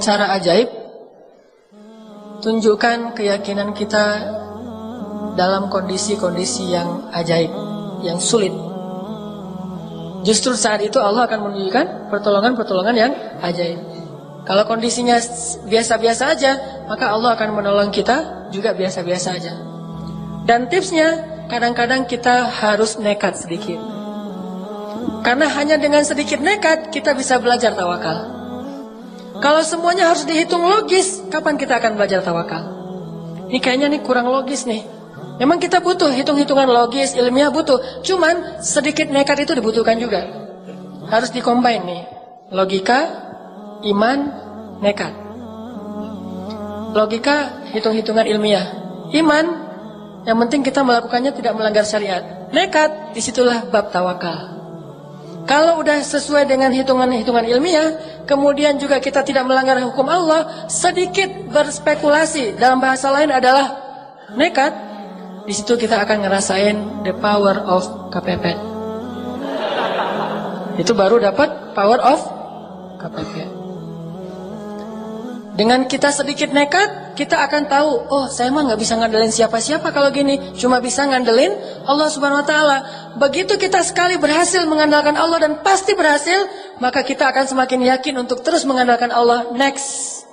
cara ajaib, tunjukkan keyakinan kita dalam kondisi-kondisi yang ajaib, yang sulit. Justru saat itu Allah akan menunjukkan pertolongan-pertolongan yang ajaib. Kalau kondisinya biasa-biasa aja, maka Allah akan menolong kita juga biasa-biasa aja. Dan tipsnya, kadang-kadang kita harus nekat sedikit. Karena hanya dengan sedikit nekat, kita bisa belajar tawakal. Kalau semuanya harus dihitung logis, kapan kita akan belajar tawakal? Ini kayaknya nih kurang logis nih. Memang kita butuh hitung-hitungan logis, ilmiah butuh. Cuman sedikit nekat itu dibutuhkan juga. Harus dikombin nih. Logika, iman, nekat. Logika, hitung-hitungan ilmiah. Iman, yang penting kita melakukannya tidak melanggar syariat. Nekat, disitulah bab tawakal. Kalau udah sesuai dengan hitungan-hitungan ilmiah, kemudian juga kita tidak melanggar hukum Allah, sedikit berspekulasi, dalam bahasa lain adalah nekat, di situ kita akan ngerasain the power of kepepet. Itu baru dapat power of kepepet. Dengan kita sedikit nekat, kita akan tahu, oh saya mah nggak bisa ngandelin siapa-siapa kalau gini, cuma bisa ngandelin Allah Subhanahu Wa Taala. Begitu kita sekali berhasil mengandalkan Allah dan pasti berhasil, maka kita akan semakin yakin untuk terus mengandalkan Allah next.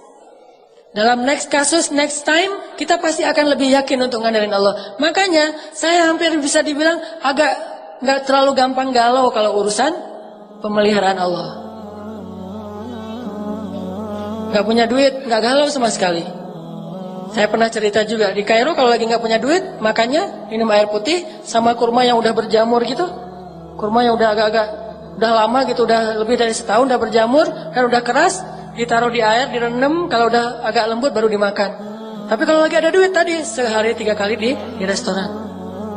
Dalam next kasus, next time, kita pasti akan lebih yakin untuk ngandelin Allah. Makanya saya hampir bisa dibilang agak nggak terlalu gampang galau kalau urusan pemeliharaan Allah. Gak punya duit, gak galau sama sekali. Saya pernah cerita juga, di Kairo kalau lagi gak punya duit, makanya minum air putih sama kurma yang udah berjamur gitu. Kurma yang udah agak-agak, udah lama gitu, udah lebih dari setahun udah berjamur, kan udah keras, ditaruh di air, direndam, kalau udah agak lembut baru dimakan. Tapi kalau lagi ada duit tadi, sehari 3 kali di restoran.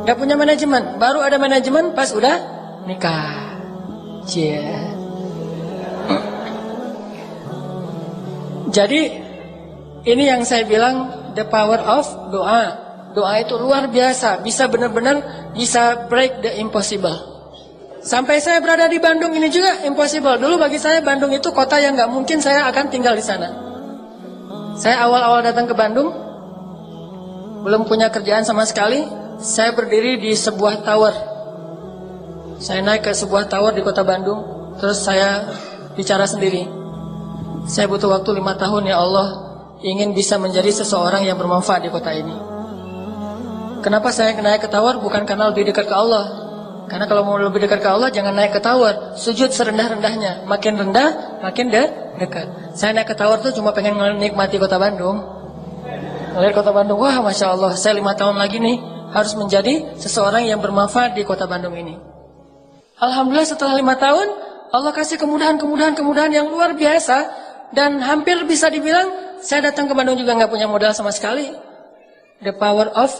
Gak punya manajemen, baru ada manajemen pas udah nikah. Cie. Jadi ini yang saya bilang the power of doa. Doa itu luar biasa, bisa benar-benar bisa break the impossible. Sampai saya berada di Bandung ini juga impossible. Dulu bagi saya Bandung itu kota yang nggak mungkin saya akan tinggal di sana. Saya awal-awal datang ke Bandung, belum punya kerjaan sama sekali. Saya berdiri di sebuah tower. Saya naik ke sebuah tower di kota Bandung, terus saya bicara sendiri. Saya butuh waktu 5 tahun ya Allah, ingin bisa menjadi seseorang yang bermanfaat di kota ini. Kenapa saya naik ke tower? Bukan karena lebih dekat ke Allah. Karena kalau mau lebih dekat ke Allah, jangan naik ke tower. Sujud serendah-rendahnya. Makin rendah, makin dekat. Saya naik ke tower tuh cuma pengen menikmati kota Bandung. Melihat kota Bandung, wah Masya Allah, saya 5 tahun lagi nih harus menjadi seseorang yang bermanfaat di kota Bandung ini. Alhamdulillah setelah 5 tahun, Allah kasih kemudahan-kemudahan yang luar biasa. Dan hampir bisa dibilang saya datang ke Bandung juga nggak punya modal sama sekali. The power of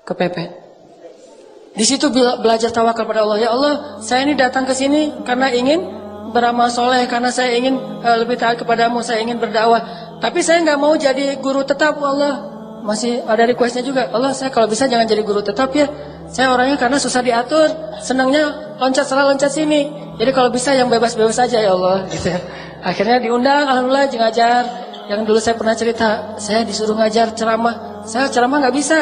kepepet. Di situ belajar tawakal pada Allah. Ya Allah, saya ini datang ke sini karena ingin beramal soleh, karena saya ingin lebih taat kepadamu, saya ingin berdakwah. Tapi saya nggak mau jadi guru tetap, Allah. Masih ada requestnya juga. Allah, saya kalau bisa jangan jadi guru tetap ya. Saya orangnya karena susah diatur, senangnya loncat sana loncat sini. Jadi kalau bisa yang bebas-bebas aja ya Allah. Gitu. Akhirnya diundang, alhamdulillah ngajar. Yang dulu saya pernah cerita, saya disuruh ngajar ceramah. Saya ceramah nggak bisa.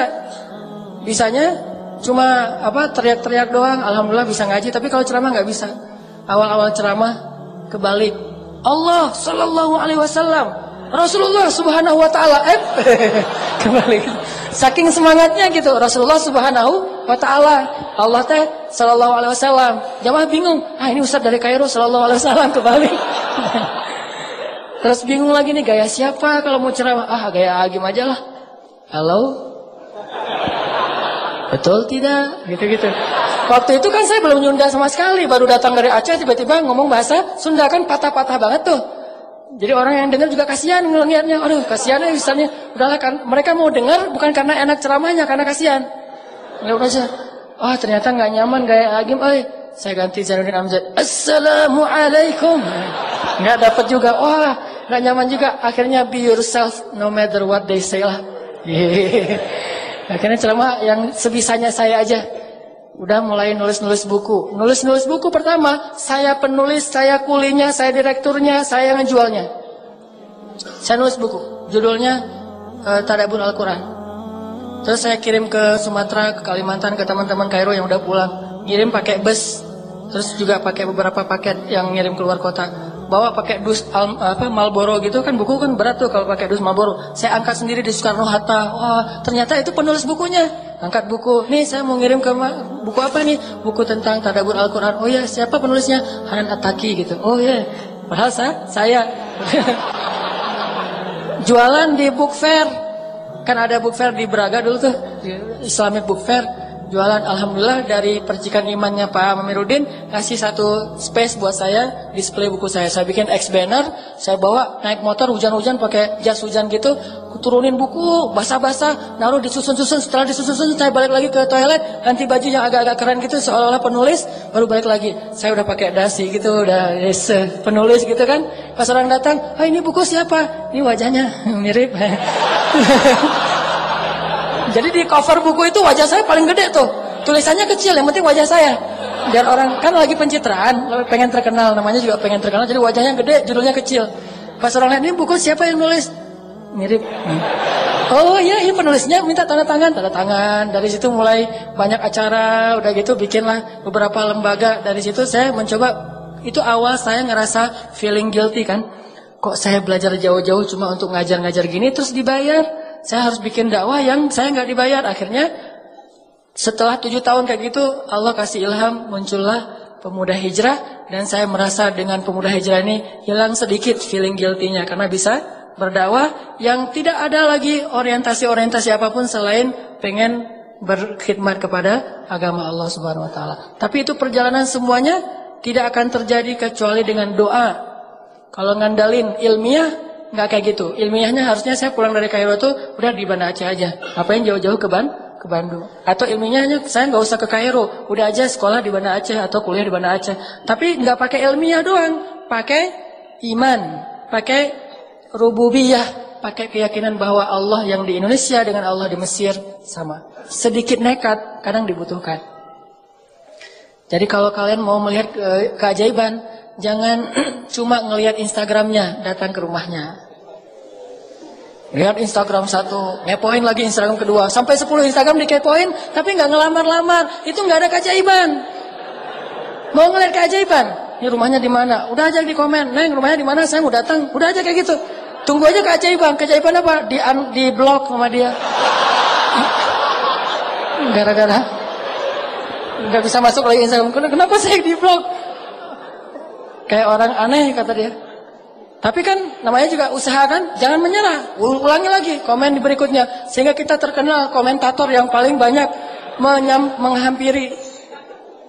Bisanya cuma teriak-teriak doang. Alhamdulillah bisa ngaji, tapi kalau ceramah nggak bisa. Awal-awal ceramah kebalik. Allah Sallallahu Alaihi Wasallam, Rasulullah Subhanahu Wa Taala. Kebalik. Saking semangatnya gitu, Rasulullah Subhanahu Wa Taala, Allah teh Sallallahu Alaihi Wasallam. Jamaah bingung, ini Ustaz dari Kairo Sallallahu Alaihi Wasallam kebalik. Terus bingung lagi nih, gaya siapa kalau mau ceramah? Gaya Agim aja lah. Halo? Betul tidak? Gitu-gitu. Waktu itu kan saya belum Sunda sama sekali, baru datang dari Aceh tiba-tiba ngomong bahasa Sunda, kan patah-patah banget tuh. Jadi orang yang dengar juga kasihan ngelihatnya. Aduh, kasihan ya misalnya. Udahlah kan, mereka mau dengar bukan karena enak ceramahnya, karena kasihan. Ya udah aja. Ternyata nggak nyaman gaya Agim. Saya ganti Zainuddin Amjad. Assalamualaikum. Nggak dapat juga. Nggak nyaman juga. Akhirnya be yourself no matter what they say lah. Akhirnya ceramah yang sebisanya saya aja. Udah mulai nulis-nulis buku. Nulis-nulis buku pertama, saya penulis, saya kulinya, saya direkturnya, saya yang ngejualnya. Saya nulis buku, judulnya Tadabbur Al-Quran. Terus saya kirim ke Sumatera, ke Kalimantan, ke teman-teman Kairo yang udah pulang. Ngirim pakai bus, terus juga pakai beberapa paket yang ngirim keluar kota. Bawa pakai dus Marlboro gitu kan, buku kan berat tuh kalau pakai dus Marlboro. Saya angkat sendiri di Soekarno Hatta. Wah, ternyata itu penulis bukunya. Angkat buku, nih saya mau ngirim ke buku apa nih? Buku tentang Tadabbur Al-Quran. Oh ya, siapa penulisnya? Hanan At-Taki gitu. Oh ya, padahal saya jualan di book fair. Kan ada book fair di Braga dulu tuh, Islamic book fair. Jualan, alhamdulillah dari percikan imannya Pak Amiruddin ngasih satu space buat saya display buku saya. Saya bikin X banner, saya bawa naik motor hujan-hujan pakai jas hujan gitu, turunin buku basah-basah, naruh disusun-susun. Setelah disusun-susun saya balik lagi ke toilet, ganti baju yang agak-agak keren gitu seolah-olah penulis, baru balik lagi. Saya udah pakai dasi gitu, udah penulis gitu kan. Pas orang datang, "Ah, ini buku siapa?" Ini wajahnya mirip. Jadi di cover buku itu wajah saya paling gede tuh. Tulisannya kecil, yang penting wajah saya. Biar orang, kan lagi pencitraan, pengen terkenal, namanya juga pengen terkenal, jadi wajahnya gede, judulnya kecil. Pas orang lihat, ini buku siapa yang nulis? Mirip. Oh iya, ini penulisnya minta tanda tangan. Dari situ mulai banyak acara, udah gitu bikinlah beberapa lembaga. Dari situ saya mencoba, itu awal saya ngerasa feeling guilty kan. Kok saya belajar jauh-jauh cuma untuk ngajar-ngajar gini, terus dibayar? Saya harus bikin dakwah yang saya nggak dibayar. Akhirnya setelah 7 tahun kayak gitu, Allah kasih ilham, muncullah Pemuda Hijrah. Dan saya merasa dengan Pemuda Hijrah ini hilang sedikit feeling guilty-nya, karena bisa berdakwah yang tidak ada lagi orientasi apapun selain pengen berkhidmat kepada agama Allah Subhanahu Wa Taala. Tapi itu perjalanan semuanya tidak akan terjadi kecuali dengan doa. Kalau ngandalin ilmiah, nggak kayak gitu. Ilmiahnya harusnya saya pulang dari Kairo tuh udah di Banda Aceh aja. Ngapain jauh-jauh ke Bandung? Atau ilmiahnya saya nggak usah ke Kairo, udah aja sekolah di Banda Aceh atau kuliah di Banda Aceh. Tapi nggak pakai ilmiah doang, pakai iman, pakai rububiyah, pakai keyakinan bahwa Allah yang di Indonesia dengan Allah di Mesir sama. Sedikit nekat kadang dibutuhkan. Jadi kalau kalian mau melihat keajaiban, jangan cuma ngelihat Instagramnya, datang ke rumahnya. Lihat Instagram 1, ngepoin lagi Instagram kedua, sampai 10 Instagram dikepoin, tapi nggak ngelamar-lamar, itu nggak ada keajaiban. Mau ngelihat keajaiban, ini rumahnya di mana? Udah aja di komen, Neng rumahnya di mana? Saya mau datang, udah aja kayak gitu. Tunggu aja keajaiban. Keajaiban apa? Di blok sama dia. Gara-gara nggak bisa masuk lagi Instagram. Kenapa saya di blok? Kayak orang aneh kata dia. Tapi kan namanya juga usaha kan, jangan menyerah. Ulangi lagi komen di berikutnya sehingga kita terkenal komentator yang paling banyak menghampiri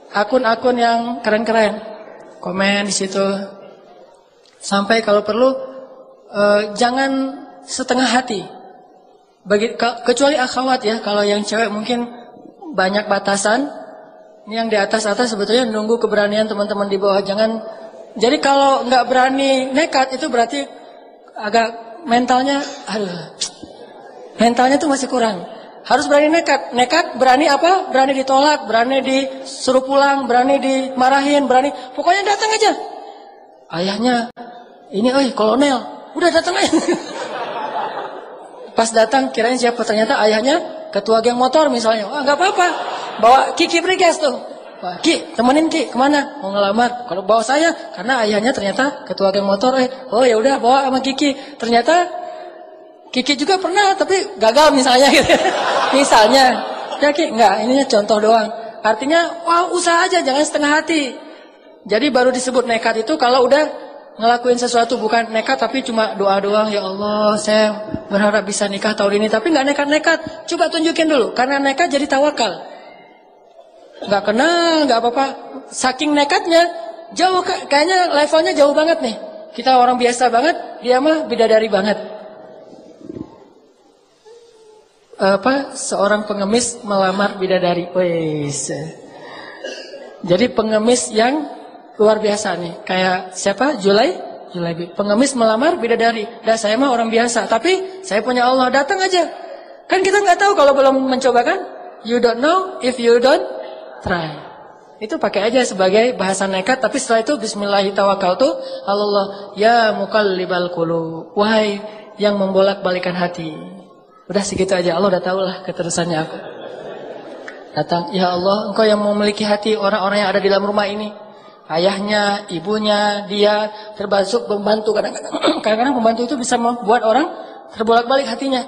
akun-akun yang keren-keren. Komen di situ. Sampai kalau perlu jangan setengah hati. Kecuali akhwat ya, kalau yang cewek mungkin banyak batasan. Ini yang di atas-atas sebetulnya nunggu keberanian teman-teman di bawah. Jangan. Jadi kalau nggak berani nekat itu berarti agak mentalnya tuh masih kurang. Harus berani nekat. Nekat berani apa? Berani ditolak, berani disuruh pulang, berani dimarahin, berani. Pokoknya datang aja. Ayahnya ini, kolonel, udah datang aja. Pas datang kirain siapa, ternyata ayahnya ketua geng motor misalnya. Wah nggak apa-apa, bawa Kiki Briges tuh. Wah, Ki, temenin Ki, kemana? Mau ngelamar. Kalau bawa saya, karena ayahnya ternyata ketua geng motor. Oh ya udah bawa sama Kiki. Ternyata Kiki juga pernah, tapi gagal misalnya. Gitu. Misalnya, ya Ki, enggak, ini contoh doang. Artinya, wah usaha aja, jangan setengah hati. Jadi baru disebut nekat itu kalau udah ngelakuin sesuatu, bukan nekat tapi cuma doa doang. Ya Allah, saya berharap bisa nikah tahun ini, tapi nggak nekat-nekat. Coba tunjukin dulu, karena nekat jadi tawakal. Nggak kenal, nggak apa-apa. Saking nekatnya, jauh kayaknya levelnya jauh banget nih. Kita orang biasa banget, dia mah bidadari banget. Seorang pengemis melamar bidadari. Wes. Jadi pengemis yang luar biasa nih. Kayak siapa? Julaibi. Pengemis melamar bidadari. Dah saya mah orang biasa, tapi saya punya Allah, datang aja. Kan kita nggak tahu kalau belum mencoba kan? You don't know if you don't try. Itu pakai aja sebagai bahasa nekat, tapi setelah itu bismillahirrahmanirrahim. Ya muqallibal qulub, wahai yang membolak-balikan hati. Udah segitu aja, Allah udah tahu lah keterusannya apa. Datang, ya Allah, Engkau yang memiliki hati orang-orang yang ada di dalam rumah ini. Ayahnya, ibunya, dia termasuk pembantu. Kadang-kadang pembantu itu bisa membuat orang terbolak-balik hatinya.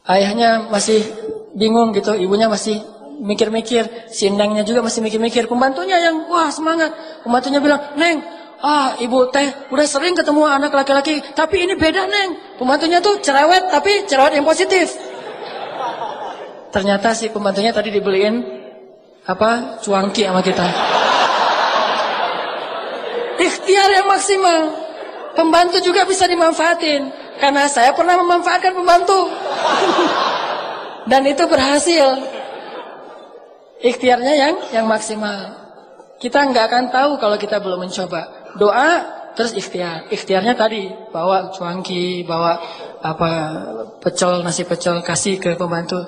Ayahnya masih bingung gitu, ibunya masih mikir-mikir, si Nengnya juga masih mikir-mikir. Pembantunya yang wah semangat. Pembantunya bilang, Neng, ibu teh udah sering ketemu anak laki-laki, tapi ini beda Neng. Pembantunya tuh cerewet, tapi cerewet yang positif. Ternyata si pembantunya tadi dibeliin cuangki sama kita. Ikhtiar yang maksimal. Pembantu juga bisa dimanfaatin, karena saya pernah memanfaatkan pembantu. Dan itu berhasil. Ikhtiarnya yang maksimal. Kita nggak akan tahu kalau kita belum mencoba. Doa terus ikhtiar. Ikhtiarnya tadi bawa cuangki, bawa nasi pecel kasih ke pembantu.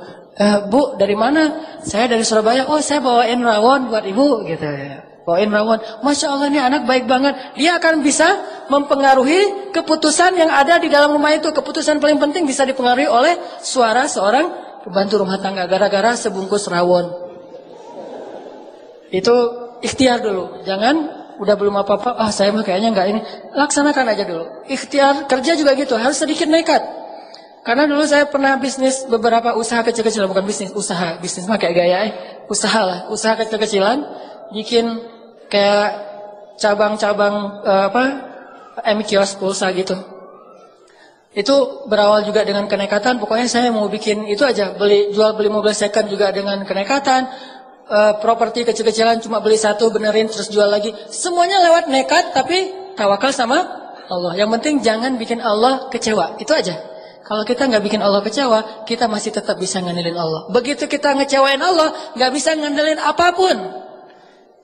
Bu, dari mana? Saya dari Surabaya. Oh, saya bawain rawon buat ibu gitu ya. Bawain rawon. Masya Allah, ini anak baik banget. Dia akan bisa mempengaruhi keputusan yang ada di dalam rumah itu. Keputusan paling penting bisa dipengaruhi oleh suara seorang pembantu rumah tangga gara-gara sebungkus rawon. Itu ikhtiar dulu. Jangan udah belum apa-apa, saya mah kayaknya enggak ini. Laksanakan aja dulu. Ikhtiar kerja juga gitu, harus sedikit nekat. Karena dulu saya pernah bisnis beberapa usaha kecil-kecilan, bukan bisnis, usaha. Bisnis mah kayak gaya usaha lah. Usaha kecil-kecilan, bikin kayak cabang-cabang kios pulsa gitu. Itu berawal juga dengan kenekatan. Pokoknya saya mau bikin itu aja, jual beli mobil second juga dengan kenekatan. Properti kecil-kecilan cuma beli satu, benerin terus jual lagi. Semuanya lewat nekat, tapi tawakal sama Allah. Yang penting jangan bikin Allah kecewa. Itu aja. Kalau kita nggak bikin Allah kecewa, kita masih tetap bisa ngandelin Allah. Begitu kita ngecewain Allah, nggak bisa ngandelin apapun.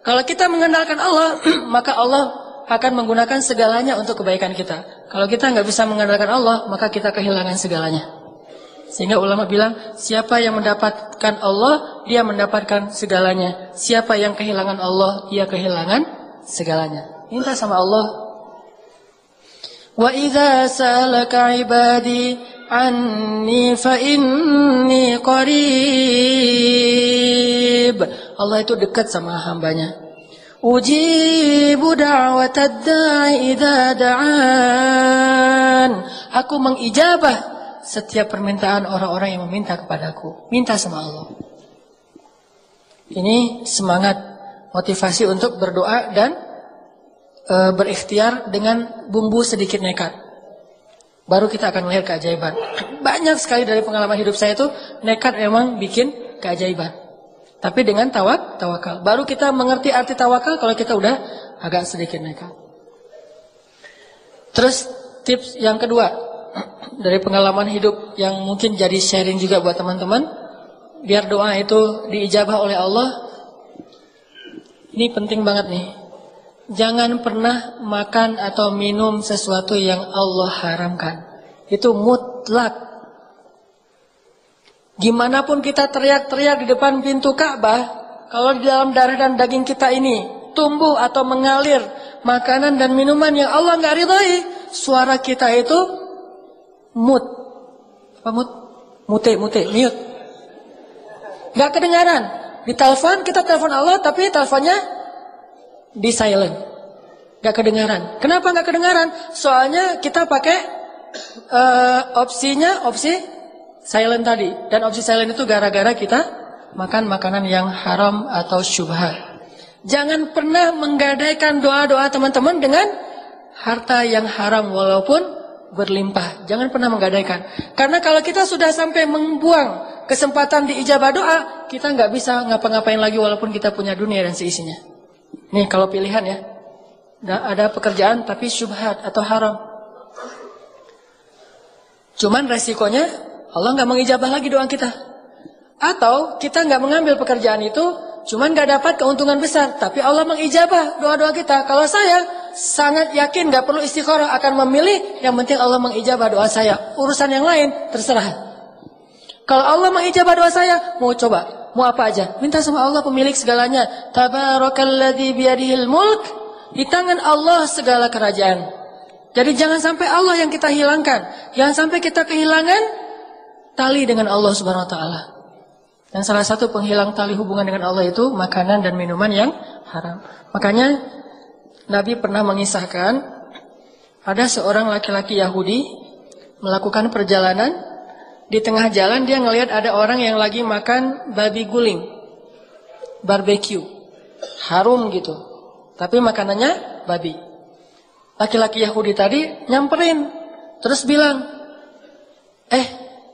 Kalau kita mengandalkan Allah, maka Allah akan menggunakan segalanya untuk kebaikan kita. Kalau kita nggak bisa mengandalkan Allah, maka kita kehilangan segalanya. Sehingga ulama bilang, siapa yang mendapatkan Allah, dia mendapatkan segalanya. Siapa yang kehilangan Allah, dia kehilangan segalanya. Minta sama Allah. Wa idza sa'alaka 'ibadi 'anni fa inni qarib. Allah itu dekat sama hambanya. Ujibu da'watad da'i idza da'an. Aku mengijabah setiap permintaan orang-orang yang meminta kepadaku. Minta sama Allah. Ini semangat, motivasi untuk berdoa dan berikhtiar dengan bumbu sedikit nekat. Baru kita akan melihat keajaiban. Banyak sekali dari pengalaman hidup saya itu nekat memang bikin keajaiban. Tapi dengan tawakal. Baru kita mengerti arti tawakal kalau kita udah agak sedikit nekat. Terus tips yang kedua dari pengalaman hidup yang mungkin jadi sharing juga buat teman-teman, biar doa itu diijabah oleh Allah. Ini penting banget nih. Jangan pernah makan atau minum sesuatu yang Allah haramkan. Itu mutlak. Gimanapun kita teriak-teriak di depan pintu Ka'bah, kalau di dalam darah dan daging kita ini tumbuh atau mengalir makanan dan minuman yang Allah nggak ridhai, suara kita itu mute, mute, mute. Nggak kedengaran. Di telepon kita telepon Allah, tapi teleponnya di silent, gak kedengaran. Kenapa gak kedengaran? Soalnya kita pakai opsi silent tadi. Dan opsi silent itu gara-gara kita makan makanan yang haram atau syubhat. Jangan pernah menggadaikan doa-doa teman-teman dengan harta yang haram walaupun berlimpah. Jangan pernah menggadaikan. Karena kalau kita sudah sampai membuang kesempatan diijabah doa, kita gak bisa ngapa-ngapain lagi walaupun kita punya dunia dan seisinya. Nih kalau pilihan ya, ada pekerjaan tapi syubhat atau haram. Cuman resikonya Allah nggak mengijabah lagi doa kita. Atau kita nggak mengambil pekerjaan itu, cuman nggak dapat keuntungan besar, tapi Allah mengijabah doa-doa kita. Kalau saya sangat yakin nggak perlu istikharah, akan memilih yang penting Allah mengijabah doa saya. Urusan yang lain terserah. Kalau Allah mengijabah doa saya, mau coba Mau apa aja, minta sama Allah pemilik segalanya. Tabarakalladzi biyadihil mulk. Di tangan Allah segala kerajaan. Jadi jangan sampai Allah yang kita hilangkan. Jangan sampai kita kehilangan tali dengan Allah Subhanahu wa taala. Dan salah satu penghilang tali hubungan dengan Allah itu makanan dan minuman yang haram. Makanya Nabi pernah mengisahkan ada seorang laki-laki Yahudi melakukan perjalanan. Di tengah jalan dia ngelihat ada orang yang lagi makan babi guling, barbecue, harum gitu. Tapi makanannya babi. Laki-laki Yahudi tadi nyamperin, terus bilang,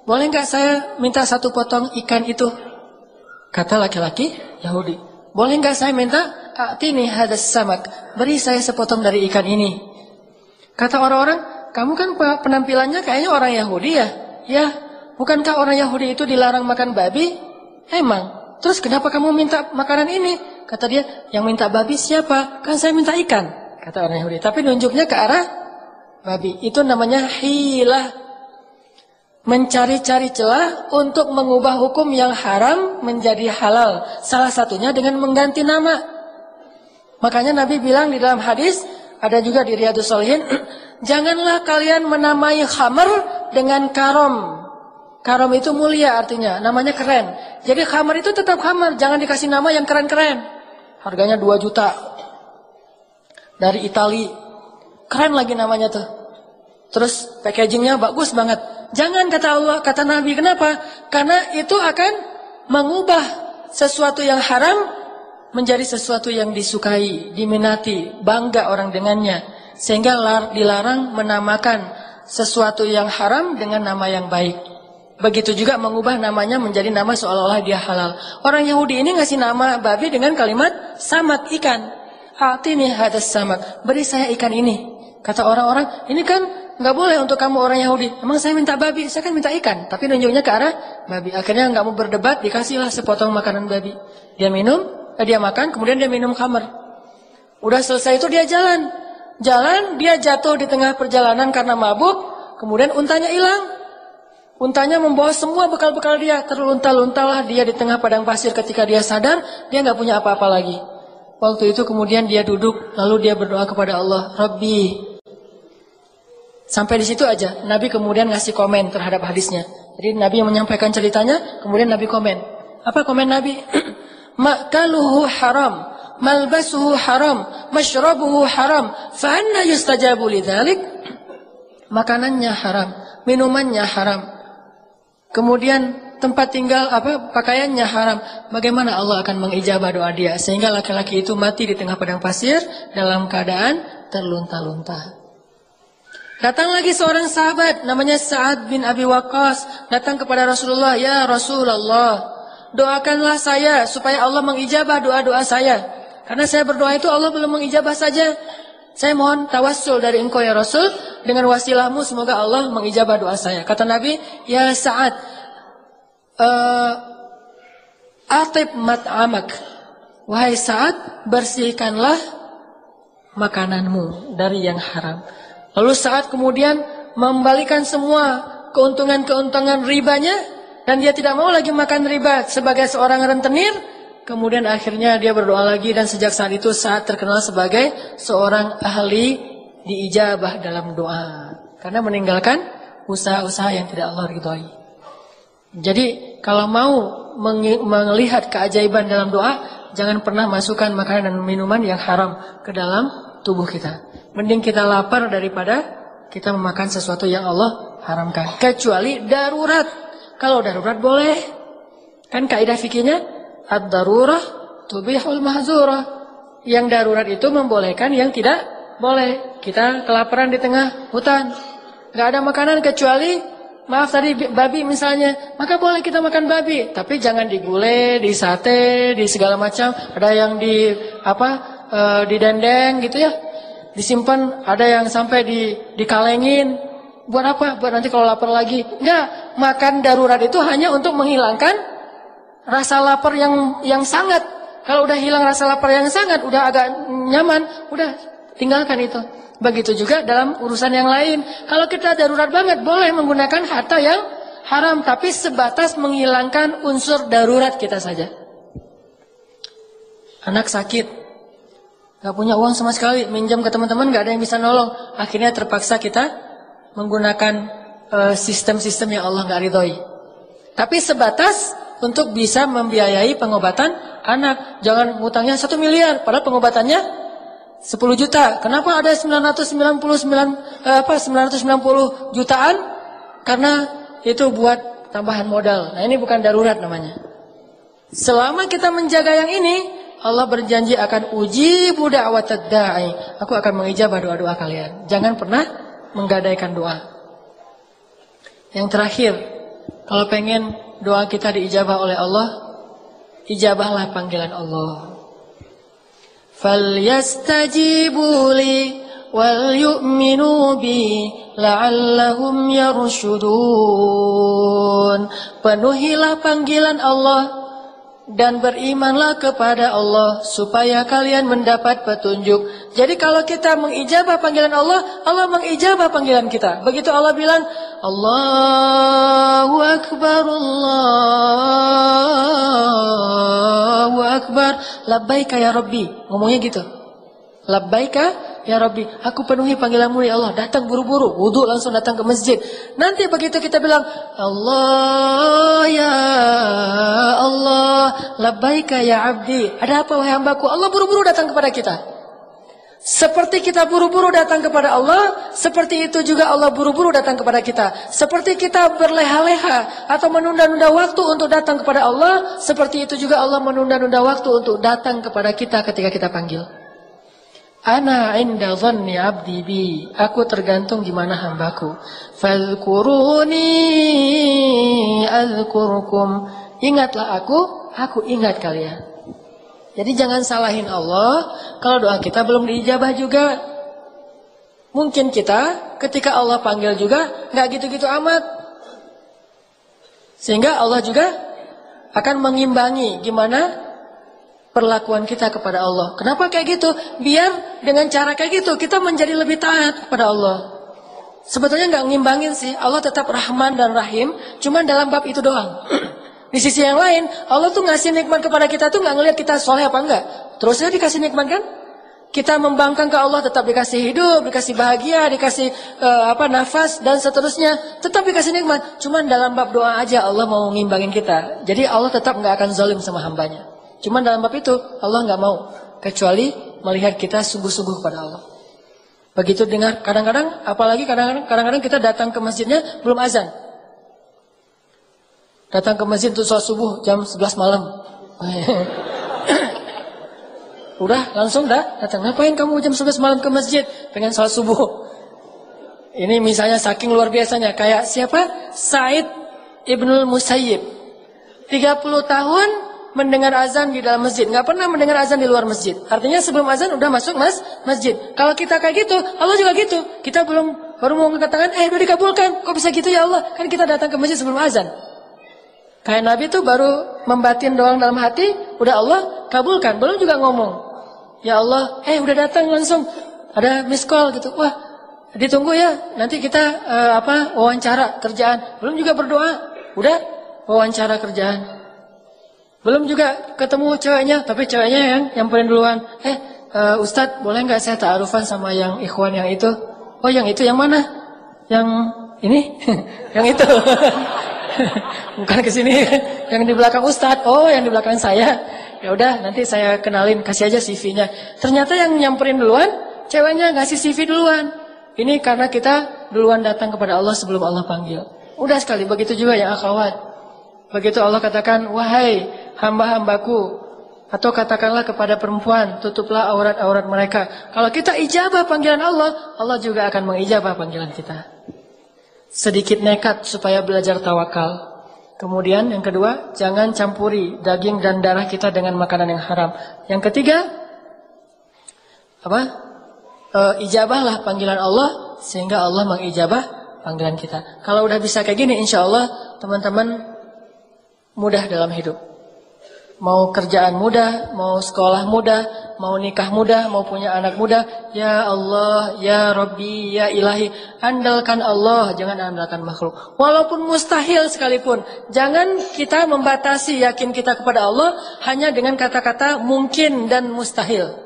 boleh nggak saya minta 1 potong ikan itu? Kata laki-laki Yahudi, boleh nggak saya minta? Atini hadas samak, beri saya sepotong dari ikan ini. Kata orang-orang, kamu kan penampilannya kayaknya orang Yahudi ya? Ya. Bukankah orang Yahudi itu dilarang makan babi? Emang. Terus kenapa kamu minta makanan ini? Kata dia, yang minta babi siapa? Kan saya minta ikan. Kata orang Yahudi. Tapi nunjuknya ke arah babi. Itu namanya hilah. Mencari-cari celah untuk mengubah hukum yang haram menjadi halal. Salah satunya dengan mengganti nama. Makanya Nabi bilang di dalam hadis, ada juga di Riyadhus Shalihin, janganlah kalian menamai khamr dengan karom. Karom itu mulia artinya, namanya keren. Jadi khamar itu tetap khamar, jangan dikasih nama yang keren-keren. Harganya 2 juta. Dari Itali. Keren lagi namanya tuh. Terus packagingnya bagus banget. Jangan kata Allah, kata Nabi, kenapa? Karena itu akan mengubah sesuatu yang haram menjadi sesuatu yang disukai, diminati, bangga orang dengannya. Sehingga dilarang menamakan sesuatu yang haram dengan nama yang baik. Begitu juga mengubah namanya menjadi nama seolah-olah dia halal. Orang Yahudi ini ngasih nama babi dengan kalimat samak, ikan. Atini hadas samak, beri saya ikan ini. Kata orang-orang, ini kan nggak boleh untuk kamu orang Yahudi. Emang saya minta babi, saya kan minta ikan. Tapi nunjuknya ke arah babi. Akhirnya nggak mau berdebat, dikasihlah sepotong makanan babi. Dia minum, dia makan, kemudian dia minum khamr. Udah selesai itu dia jalan. Jalan, dia jatuh di tengah perjalanan karena mabuk. Kemudian untanya hilang. Untanya membawa semua bekal-bekal dia. Terlunta-luntalah dia di tengah padang pasir. Ketika dia sadar, dia nggak punya apa-apa lagi. Waktu itu kemudian dia duduk, lalu dia berdoa kepada Allah, Rabbi. Sampai di situ aja. Nabi kemudian ngasih komen terhadap hadisnya. Jadi Nabi yang menyampaikan ceritanya, kemudian Nabi komen. Apa komen Nabi? Makaluhu haram, malbasuhu haram, mashrabuhu haram, fa anna yustajabu lidzalik? Makanannya haram, minumannya haram. Kemudian tempat tinggal pakaiannya haram. Bagaimana Allah akan mengijabah doa dia? Sehingga laki-laki itu mati di tengah padang pasir dalam keadaan terlunta-lunta. Datang lagi seorang sahabat namanya Sa'ad bin Abi Waqqas, datang kepada Rasulullah, "Ya Rasulullah, doakanlah saya supaya Allah mengijabah doa-doa saya. Karena saya berdoa itu Allah belum mengijabah saja. Saya mohon tawassul dari engkau ya Rasul, dengan wasilahmu semoga Allah mengijabah doa saya." Kata Nabi, "Ya Sa'ad, atib mat'amak." Wahai Sa'ad, bersihkanlah makananmu dari yang haram. Lalu Sa'ad kemudian membalikan semua keuntungan-keuntungan ribanya, dan dia tidak mau lagi makan riba sebagai seorang rentenir. Kemudian akhirnya dia berdoa lagi, dan sejak saat itu Sa'ad terkenal sebagai seorang ahli diijabah dalam doa. Karena meninggalkan usaha-usaha yang tidak Allah ridhoi. Jadi kalau mau melihat keajaiban dalam doa, jangan pernah masukkan makanan dan minuman yang haram ke dalam tubuh kita. Mending kita lapar daripada kita memakan sesuatu yang Allah haramkan. Kecuali darurat. Kalau darurat boleh. Kan kaidah fikihnya, ad-darurah tubihul mahzurah. Yang darurat itu membolehkan yang tidak boleh. Kita kelaparan di tengah hutan, gak ada makanan kecuali, maaf tadi babi misalnya, maka boleh kita makan babi. Tapi jangan digulai, di sate, di segala macam. Ada yang di dendeng gitu ya, disimpan. Ada yang sampai dikalengin. Buat apa? Buat nanti kalau lapar lagi. Enggak, makan darurat itu hanya untuk menghilangkan rasa lapar yang sangat. Kalau udah hilang rasa lapar yang sangat, udah agak nyaman, udah tinggalkan itu. Begitu juga dalam urusan yang lain. Kalau kita darurat banget, boleh menggunakan harta yang haram, tapi sebatas menghilangkan unsur darurat kita saja. Anak sakit, gak punya uang sama sekali, minjam ke teman-teman gak ada yang bisa nolong. Akhirnya terpaksa kita menggunakan sistem-sistem yang Allah gak ridhoi. Tapi sebatas untuk bisa membiayai pengobatan anak. Jangan hutangnya 1 miliar, padahal pengobatannya 10 juta. Kenapa ada 990 jutaan? Karena itu buat tambahan modal. Nah, ini bukan darurat namanya. Selama kita menjaga yang ini, Allah berjanji akan uji da'watad da'i. Aku akan mengijabah doa-doa kalian. Jangan pernah menggadaikan doa. Yang terakhir, kalau pengen doa kita diijabah oleh Allah, ijabahlah panggilan Allah. Falyastajibu li wal yu'minu bi la'allahum yarshudun. Penuhilah panggilan Allah dan berimanlah kepada Allah supaya kalian mendapat petunjuk. Jadi kalau kita mengijabah panggilan Allah, Allah mengijabah panggilan kita. Begitu Allah bilang, Allahu Akbar, Allahu Akbar, labbaika ya Rabbi. Ngomongnya gitu. Labbaika ya Rabbi, aku penuhi panggilanmu ya Allah. Datang buru-buru, wudu langsung datang ke masjid. Nanti begitu kita bilang, Allah ya Allah, labbaika ya abdi. Ada apa wahai hambaku? Allah buru-buru datang kepada kita. Seperti kita buru-buru datang kepada Allah, seperti itu juga Allah buru-buru datang kepada kita. Seperti kita berleha-leha atau menunda-nunda waktu untuk datang kepada Allah, seperti itu juga Allah menunda-nunda waktu untuk datang kepada kita ketika kita panggil. Ana inda dhanni abdi bi. Aku tergantung di mana hambaku. Falkuruni azkurkum. Ingatlah aku ingat kalian. Jadi jangan salahin Allah kalau doa kita belum diijabah juga. Mungkin kita ketika Allah panggil juga nggak gitu-gitu amat. Sehingga Allah juga akan mengimbangi gimana perlakuan kita kepada Allah. Kenapa kayak gitu? Biar dengan cara kayak gitu kita menjadi lebih taat kepada Allah. Sebetulnya nggak ngimbangin sih. Allah tetap Rahman dan Rahim, cuman dalam bab itu doang. Di sisi yang lain, Allah tuh ngasih nikmat kepada kita tuh nggak ngelihat kita soleh apa enggak. Terus aja dikasih nikmat kan? Kita membangkang ke Allah tetap dikasih hidup, dikasih bahagia, dikasih nafas dan seterusnya, tetap dikasih nikmat. Cuman dalam bab doa aja Allah mau ngimbangin kita. Jadi Allah tetap nggak akan zalim sama hambanya. Cuman dalam bab itu Allah nggak mau, kecuali melihat kita sungguh-sungguh kepada Allah. Begitu dengar, kadang-kadang, apalagi kadang-kadang kita datang ke masjidnya belum azan. Datang ke masjid untuk sholat subuh jam 11 malam. Udah langsung datang. Ngapain kamu jam 11 malam ke masjid? Pengen sholat subuh. Ini misalnya saking luar biasanya, kayak siapa? Sa'id Ibnul Musayyib. 30 tahun mendengar azan di dalam masjid, nggak pernah mendengar azan di luar masjid. Artinya sebelum azan udah masuk masjid. Kalau kita kayak gitu, Allah juga gitu. Kita baru mau angkat tangan, udah dikabulkan. Kok bisa gitu ya Allah? Kan kita datang ke masjid sebelum azan. Kayak Nabi tuh baru membatin doang dalam hati, udah Allah kabulkan. Belum juga ngomong, ya Allah, udah datang langsung. Ada miss call gitu. Wah, ditunggu ya. Nanti kita wawancara kerjaan. Belum juga berdoa, udah wawancara kerjaan. Belum juga ketemu ceweknya, tapi ceweknya yang nyamperin duluan. Ustadz, boleh nggak saya ta'arufan sama yang ikhwan yang itu? Oh, yang itu yang mana? Yang ini? Yang itu. Bukan ke sini, yang di belakang Ustadz. Oh, yang di belakang saya. Ya udah, nanti saya kenalin, kasih aja CV-nya. Ternyata yang nyamperin duluan, ceweknya ngasih CV duluan. Ini karena kita duluan datang kepada Allah sebelum Allah panggil. Udah sekali, begitu juga ya akhwat. Begitu Allah katakan, wahai hamba-hambaku, atau katakanlah kepada perempuan, tutuplah aurat-aurat mereka. Kalau kita ijabah panggilan Allah, Allah juga akan mengijabah panggilan kita. Sedikit nekat supaya belajar tawakal. Kemudian yang kedua, jangan campuri daging dan darah kita dengan makanan yang haram. Yang ketiga, ijabahlah panggilan Allah sehingga Allah mengijabah panggilan kita. Kalau udah bisa kayak gini, insya Allah teman-teman mudah dalam hidup. Mau kerjaan mudah, mau sekolah mudah, mau nikah muda, mau punya anak muda, ya Allah, ya Rabbi, ya Ilahi, andalkan Allah, jangan andalkan makhluk. Walaupun mustahil sekalipun, jangan kita membatasi yakin kita kepada Allah hanya dengan kata-kata mungkin dan mustahil.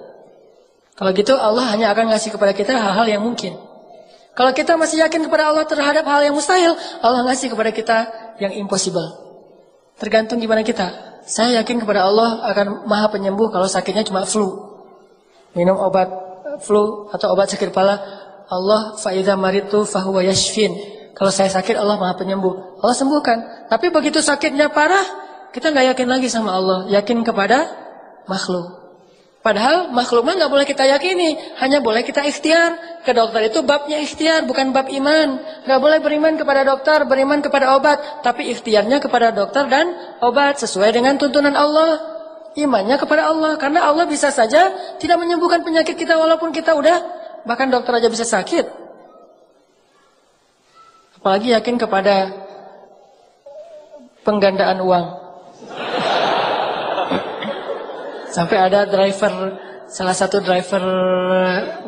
Kalau gitu Allah hanya akan ngasih kepada kita hal-hal yang mungkin. Kalau kita masih yakin kepada Allah terhadap hal yang mustahil, Allah ngasih kepada kita yang impossible. Tergantung gimana kita. Saya yakin kepada Allah akan maha penyembuh kalau sakitnya cuma flu. Minum obat flu atau obat sakit kepala. Allah fa'idha maritu fahuwa yashfin. Kalau saya sakit Allah maha penyembuh. Allah sembuhkan. Tapi begitu sakitnya parah, kita nggak yakin lagi sama Allah. Yakin kepada makhluk. Padahal makhluk mah nggak boleh kita yakini, hanya boleh kita ikhtiar. Ke dokter itu babnya ikhtiar, bukan bab iman. Nggak boleh beriman kepada dokter, beriman kepada obat, tapi ikhtiarnya kepada dokter dan obat sesuai dengan tuntunan Allah. Imannya kepada Allah, karena Allah bisa saja tidak menyembuhkan penyakit kita walaupun kita udah, bahkan dokter aja bisa sakit. Apalagi yakin kepada penggandaan uang. Sampai ada driver, salah satu driver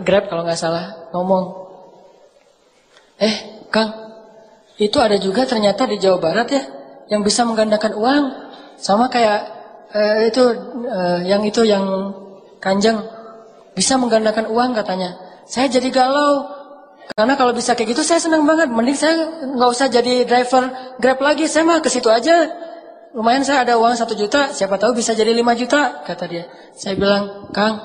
Grab kalau nggak salah, ngomong, Kang, itu ada juga ternyata di Jawa Barat ya, yang bisa menggandakan uang. Sama kayak yang Kanjeng, bisa menggandakan uang katanya. Saya jadi galau, karena kalau bisa kayak gitu saya senang banget. Mending saya nggak usah jadi driver Grab lagi, saya mah ke situ aja. Lumayan saya ada uang 1 juta, siapa tahu bisa jadi 5 juta, kata dia. Saya bilang, Kang,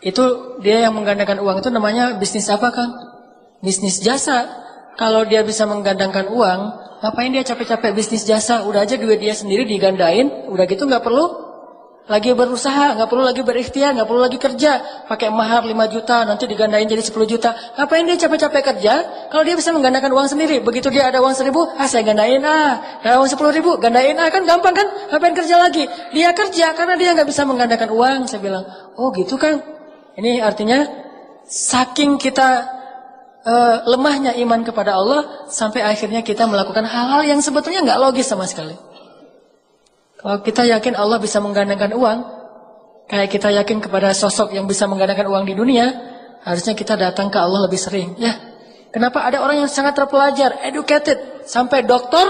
itu dia yang menggandakan uang itu namanya bisnis apa, Kang? Bisnis jasa. Kalau dia bisa menggandakan uang, ngapain dia capek-capek bisnis jasa? Udah aja duit dia sendiri digandain, udah gitu nggak perlu lagi berusaha, nggak perlu lagi berikhtiar, nggak perlu lagi kerja, pakai mahar 5 juta, nanti digandain jadi 10 juta. Ngapain dia capek-capek kerja? Kalau dia bisa menggandakan uang sendiri, begitu dia ada uang 1.000, saya gandain ada uang 10.000, gandain kan gampang kan? Ngapain kerja lagi? Dia kerja karena dia nggak bisa menggandakan uang. Saya bilang, oh gitu Kang. Ini artinya saking kita lemahnya iman kepada Allah, sampai akhirnya kita melakukan hal-hal yang sebetulnya nggak logis sama sekali. Kalau kita yakin Allah bisa menggandakan uang, kayak kita yakin kepada sosok yang bisa menggandakan uang di dunia, harusnya kita datang ke Allah lebih sering. Ya, kenapa ada orang yang sangat terpelajar, educated, sampai doktor,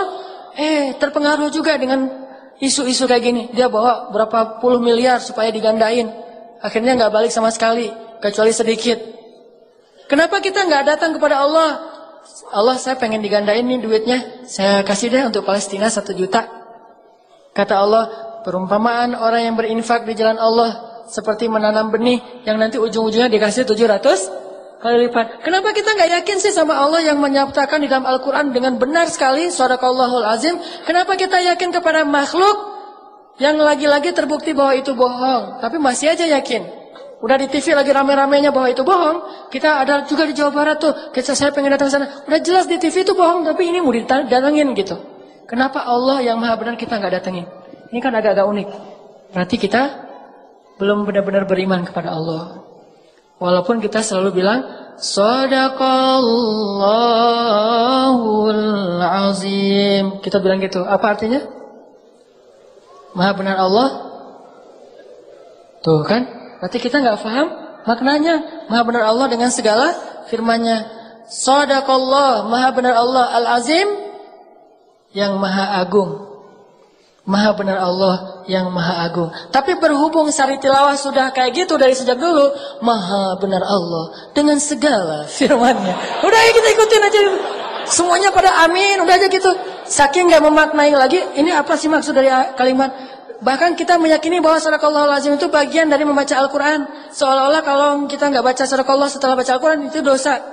terpengaruh juga dengan isu-isu kayak gini. Dia bawa berapa puluh miliar supaya digandain, akhirnya nggak balik sama sekali, kecuali sedikit. Kenapa kita nggak datang kepada Allah? Allah, saya pengen digandain nih duitnya, saya kasih deh untuk Palestina 1 juta. Kata Allah, perumpamaan orang yang berinfak di jalan Allah seperti menanam benih yang nanti ujung-ujungnya dikasih 700 kali lipat. Kenapa kita nggak yakin sih sama Allah yang menyatakan di dalam Al-Quran dengan benar sekali, Shadaqallahul Azim? Kenapa kita yakin kepada makhluk yang lagi-lagi terbukti bahwa itu bohong, tapi masih aja yakin? Udah di TV lagi rame-ramenya bahwa itu bohong. Kita ada juga di Jawa Barat tuh, saya pengen datang sana. Udah jelas di TV itu bohong, tapi ini mau didatangin gitu. Kenapa Allah yang maha benar kita nggak datengin? Ini kan agak-agak unik. Berarti kita belum benar-benar beriman kepada Allah. Walaupun kita selalu bilang, Shadaqallahul Azim. Kita bilang gitu. Apa artinya? Maha benar Allah. Tuh kan? Berarti kita nggak paham maknanya. Maha benar Allah dengan segala firman-Nya. Shadaqallah, maha benar Allah Al-Azim, yang maha agung. Maha benar Allah yang maha agung. Tapi berhubung Sari Tilawah sudah kayak gitu dari sejak dulu, maha benar Allah dengan segala firman-Nya. Udah ya kita ikutin aja. Semuanya pada amin, udah aja gitu. Saking gak memaknai lagi, ini apa sih maksud dari kalimat? Bahkan kita meyakini bahwa Shadaqallahul Azim itu bagian dari membaca Al-Quran. Seolah-olah kalau kita gak baca Shadaqallah setelah baca Al-Quran itu dosa.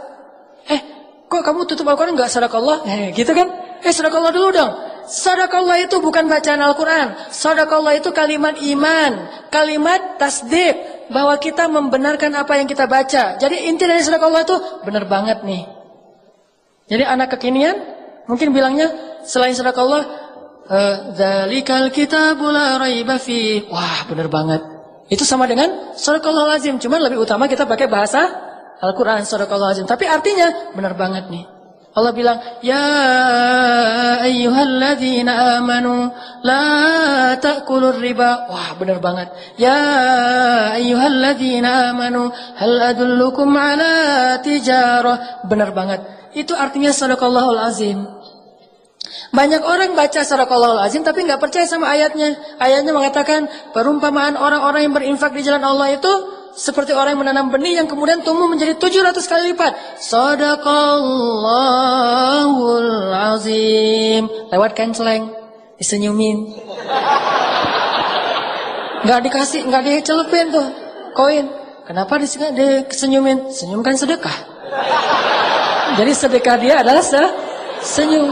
Kok kamu tutup Al-Quran gak Shadaqallah? Gitu kan? Shadaqallah dulu dong. Shadaqallah itu bukan bacaan Al-Quran. Shadaqallah itu kalimat iman, kalimat tasdik, bahwa kita membenarkan apa yang kita baca. Jadi inti dari Shadaqallah itu benar banget nih. Jadi anak kekinian mungkin bilangnya selain Shadaqallah, dzalikal kitabul la raiba fi. Wah, benar banget. Itu sama dengan Shadaqallahul Azim, cuma lebih utama kita pakai bahasa Al-Quran, Shadaqallahul Azim. Tapi artinya benar banget nih. Allah bilang, ya ayyuhalladzina amanu la ta'kulur riba. Wah, benar banget. Ya ayyuhalladzina amanu hal adullukum ala tijarah. Benar banget. Itu artinya sadaqallahul azim. Banyak orang baca sadaqallahul azim tapi nggak percaya sama ayatnya. Ayatnya mengatakan perumpamaan orang-orang yang berinfak di jalan Allah itu seperti orang yang menanam benih yang kemudian tumbuh menjadi 700 kali lipat. Sadaqallahul azim. Lewat kenceleng, disenyumin. Nggak dikasih, nggak dicelupin tuh koin. Kenapa disenyumin? Senyum kan sedekah. Jadi sedekah dia adalah senyum.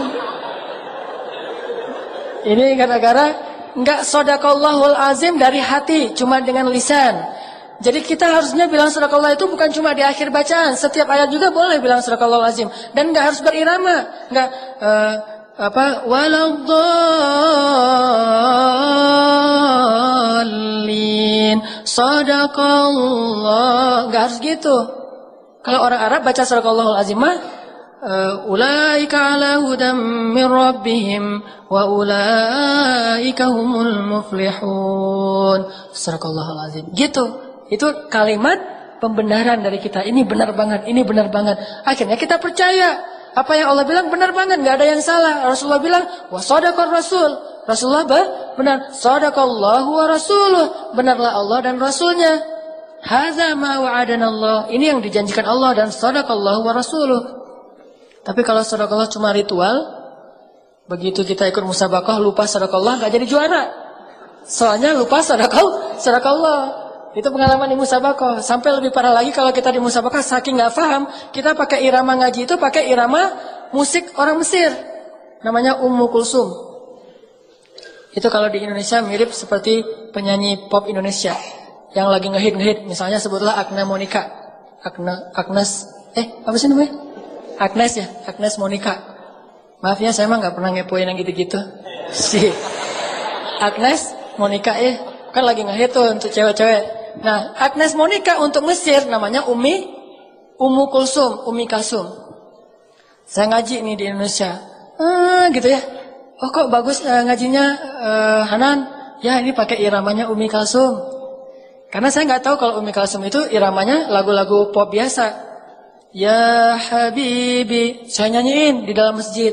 Ini gara-gara nggak sadaqallahul azim dari hati, cuma dengan lisan. Jadi kita harusnya bilang sadaqallah itu bukan cuma di akhir bacaan, setiap ayat juga boleh bilang sadaqallahul azim dan enggak harus berirama, enggak waladdallin sadaqallah, enggak harus gitu. Kalau orang Arab baca sadaqallahul azim mah ulaika ala hudam min rabbihim wa ulaika humul muflihun. Sadaqallahul azim. Gitu. Itu kalimat pembenaran dari kita. Ini benar banget, ini benar banget. Akhirnya kita percaya. Apa yang Allah bilang benar banget, nggak ada yang salah. Rasulullah bilang, wa sadaqar rasul. Rasulullah benar. Sadaqallahu wa rasuluh. Benarlah Allah dan Rasulnya. Hadza ma wa'adana Allah. Ini yang dijanjikan Allah dan sadaqallahu wa rasuluh. Tapi kalau sadaqallah cuma ritual, begitu kita ikut musabaqah lupa sadaqallah nggak jadi juara. Soalnya lupa sadaqallah. Itu pengalaman di musabaqah. Sampai lebih parah lagi kalau kita di musabaqah saking nggak paham, kita pakai irama ngaji itu pakai irama musik orang Mesir. Namanya Ummu Kulsum. Itu kalau di Indonesia mirip seperti penyanyi pop Indonesia yang lagi ngehit. Misalnya sebutlah Agnes Monica. Agnes apa sih namanya? Agnes ya, Agnes Monica. Maaf ya, saya mah nggak pernah ngepoin yang gitu-gitu. Si Agnes Monica kan lagi ngehit tuh untuk cewek-cewek. Nah, Agnes Monica untuk Mesir namanya Ummu Kulsum, Umi Kalsum. Saya ngaji nih di Indonesia. Gitu ya. Oh kok bagus ngajinya Hanan? Ya ini pakai iramanya Umi Kalsum. Karena saya nggak tahu kalau Umi Kalsum itu iramanya lagu-lagu pop biasa. Ya Habibi, saya nyanyiin di dalam masjid.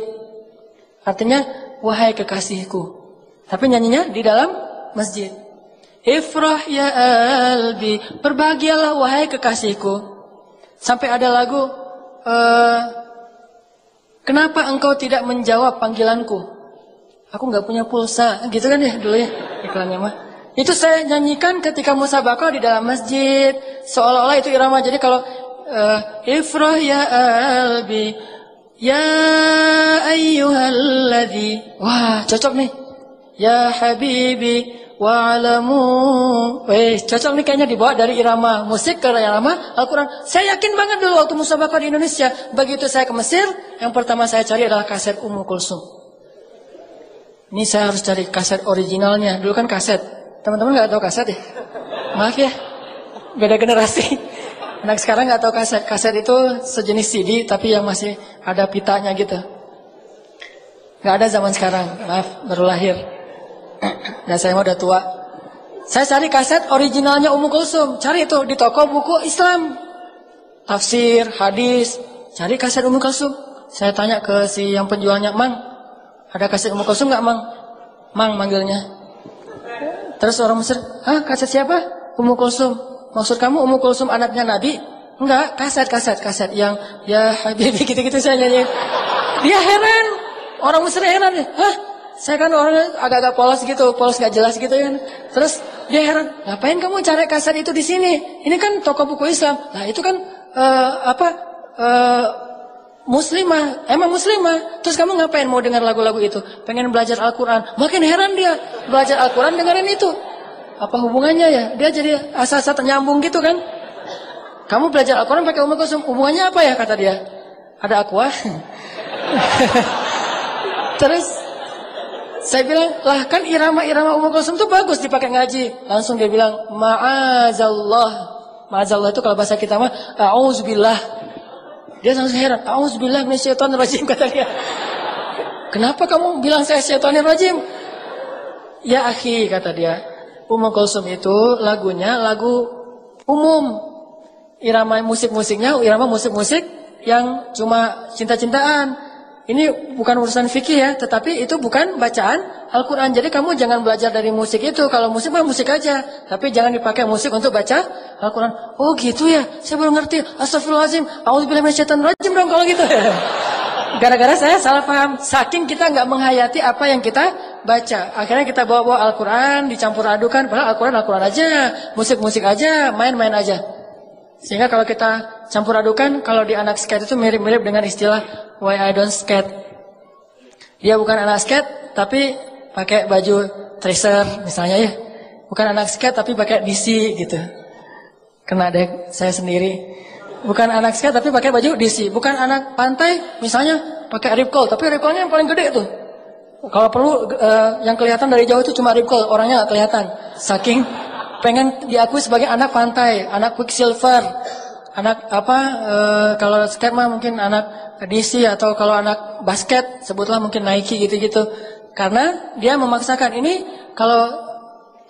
Artinya wahai kekasihku. Tapi nyanyinya di dalam masjid. Ifrah ya albi, berbahagialah wahai kekasihku. Sampai ada lagu kenapa engkau tidak menjawab panggilanku? Aku nggak punya pulsa, gitu kan ya dulu ya iklannya mah. Itu saya nyanyikan ketika musabaqah di dalam masjid, seolah-olah itu irama. Jadi kalau Ifrah ya albi, ya ayyuhalladzi, wah cocok nih. Ya habibi wa'alamu, cocok nih kayaknya dibawa dari irama musik ke irama Al-Quran. Saya yakin banget dulu waktu musabaqah di Indonesia. Begitu saya ke Mesir, yang pertama saya cari adalah kaset Ummu Kulsum. Ini saya harus cari kaset originalnya. Dulu kan kaset. Teman-teman gak tahu kaset ya? Maaf ya, beda generasi. Anak sekarang gak tahu kaset. Kaset itu sejenis CD tapi yang masih ada pitanya gitu. Gak ada zaman sekarang, maaf, baru lahir. Dan saya udah tua. Saya cari kaset originalnya Ummu Kulsum. Cari itu di toko buku Islam, tafsir, hadis. Cari kaset Ummu Kulsum. Saya tanya ke si yang penjualnya, Mang, ada kaset Ummu Kulsum nggak, Mang? Mang manggilnya. Terus orang Mesir, kaset siapa? Ummu Kulsum. Maksud kamu Ummu Kulsum anaknya Nabi? Enggak, kaset yang ya Habibi gitu-gitu saya nyanyi. Dia heran. Orang Mesir heran ya. Saya kan orangnya agak-agak polos gak jelas gitu kan. Terus dia heran, ngapain kamu cari kaset itu di sini? Ini kan toko buku Islam. Nah itu kan muslimah, emang muslimah. Terus kamu ngapain mau dengar lagu-lagu itu? Pengen belajar Al-Quran. Makin heran dia, belajar Al-Quran dengerin itu. Apa hubungannya ya? Dia jadi asa-asa ternyambung gitu kan. Kamu belajar Al-Quran pakai Ummu Kulsum, hubungannya apa ya kata dia? Ada aqua. Terus saya bilang, lah kan irama-irama Ummu Kulsum itu bagus dipakai ngaji. Langsung dia bilang, ma'azallah. Ma'azallah itu kalau bahasa kita mah, a'udzubillah. Dia langsung heran. Auzubillah minasyaitonirrajim, kata dia. Kenapa kamu bilang saya syaitonirrajim? Ya akhi, kata dia. Umm Kulsum itu lagunya lagu umum. Irama musik-musiknya irama musik-musik yang cuma cinta-cintaan. Ini bukan urusan fikih ya, tetapi itu bukan bacaan Al-Quran. Jadi kamu jangan belajar dari musik itu. Kalau musik mah musik aja, tapi jangan dipakai musik untuk baca Al-Quran. Oh gitu ya, saya baru ngerti. Astagfirullahaladzim, a'udzubillahi minasyaitonirrajim dong kalau gitu. Gara-gara saya salah paham. Saking kita nggak menghayati apa yang kita baca. Akhirnya kita bawa-bawa Al-Quran, dicampur adukan. Padahal Al-Quran aja, musik-musik aja, main-main aja. Sehingga kalau kita campur adukan, kalau di anak skate itu mirip-mirip dengan istilah why I don't skate. Dia bukan anak skate, tapi pakai baju tracer misalnya ya. Bukan anak skate, tapi pakai DC gitu. Kena deh saya sendiri. Bukan anak skate, tapi pakai baju DC. Bukan anak pantai, misalnya pakai rip curl, tapi rip curlnya yang paling gede tuh. Kalau perlu yang kelihatan dari jauh itu cuma rip curl, orangnya nggak kelihatan. Saking pengen diakui sebagai anak pantai, anak Quicksilver, anak apa? Kalau skate mah mungkin anak DC, atau kalau anak basket sebutlah mungkin Nike gitu-gitu. Karena dia memaksakan ini. Kalau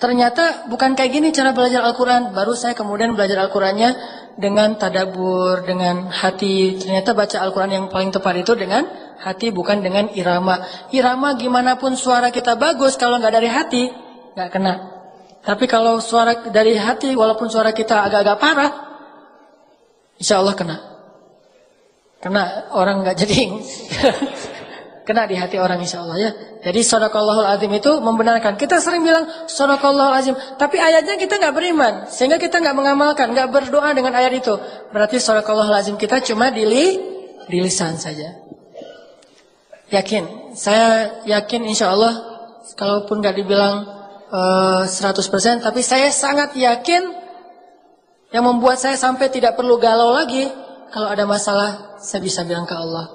ternyata bukan kayak gini cara belajar Al-Quran, baru saya kemudian belajar Al-Qurannya dengan tadabur, dengan hati. Ternyata baca Al-Quran yang paling tepat itu dengan hati, bukan dengan irama. Irama gimana pun suara kita bagus, kalau nggak dari hati nggak kena. Tapi kalau suara dari hati, walaupun suara kita agak-agak parah, insya Allah kena. Kena orang nggak jadi kena di hati orang insya Allah ya. Jadi Shadaqallahul Azim itu membenarkan. Kita sering bilang Shadaqallahul Azim, tapi ayatnya kita nggak beriman, sehingga kita nggak mengamalkan, nggak berdoa dengan ayat itu. Berarti Shadaqallahul Azim kita cuma di lisan saja. Yakin, saya yakin insya Allah, kalaupun nggak dibilang 100%, tapi saya sangat yakin yang membuat saya sampai tidak perlu galau lagi. Kalau ada masalah, saya bisa bilang ke Allah.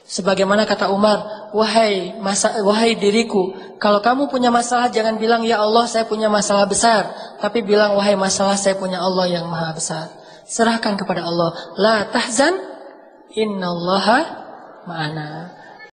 Sebagaimana kata Umar, wahai diriku, kalau kamu punya masalah jangan bilang ya Allah saya punya masalah besar, tapi bilang wahai masalah saya punya Allah yang maha besar. Serahkan kepada Allah. La tahzan, innallaha ma'ana.